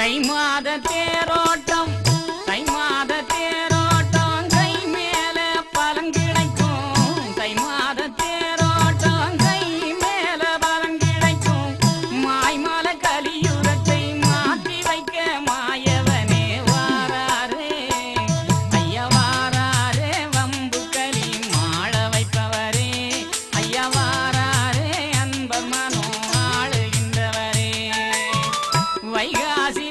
தை மாத தேரோட்டம் தை மாத தேரோட்டம் கை மேல பலன் கிடைக்கும் தை மாத தேரோட்டம் கை மேல பலன் கிடைக்கும் மாய்மல கலியுகத்தை மாற்றி வைக்க மாயவனே வாராரே ஐயா வாராரே வம்பு களி மாள வைப்பவரே ஐயா வாராரே அன்பர் மனோ ஆளுகின்றவரே வைகாசி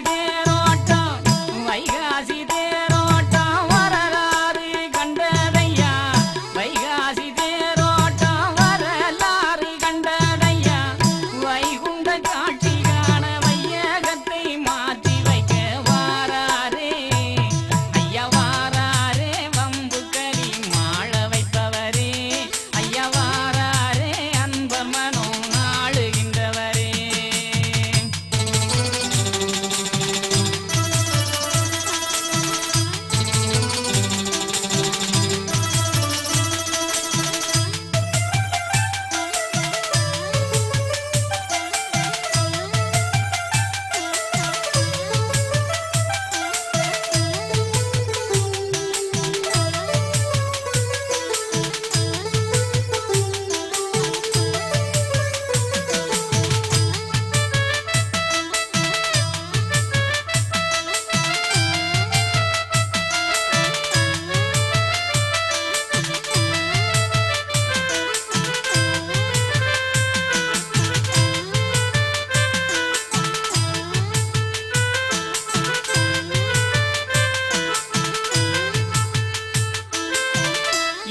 வைகாசி தேரோட்டம் வரலாறு கண்டதையா வைகாசி தேரோட்டம் வரலாறு கண்டதையா வைகுண்ட காட்சி காண வையகத்தை மாற்றி வைக்க வாராரே ஐயா வாராரே வம்பு களி மாள வைப்பவரே ஐயா வாராரே அன்பர் மனோ ஆளுகின்றவரே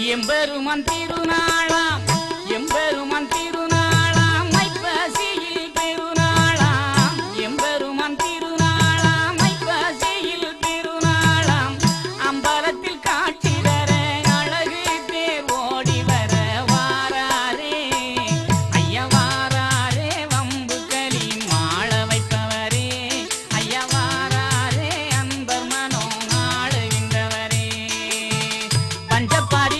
எம்பெருமான் திருநாளாம் எம்பெருமான் திருநாளாம் ஐப்பசியில் பெருநாளாம் எம்பெருமான் திருநாளாம் ஐப்பசியில் பெருநாளாம் அம்பலத்தில் காட்சி தர அழகு தேர் ஓடி வர வாராரே ஐயா வாராரே வம்பு களி மாள வைப்பவரே ஐயா வாராரே அன்பர் மனோ ஆளுகின்றவரே பஞ்சப்பாரி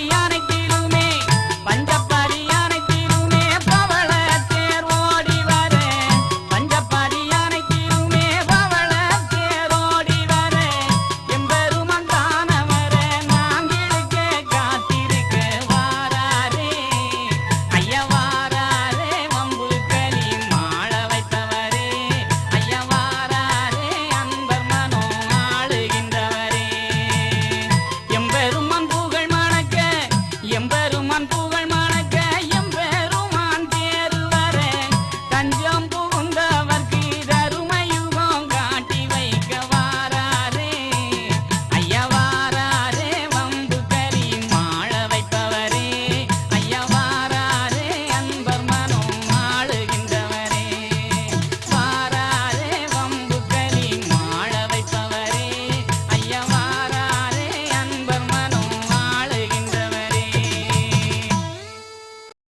எம்பெருமான் புகழ் மணக்க எம்பெருமான் தேர் வர தஞ்சம்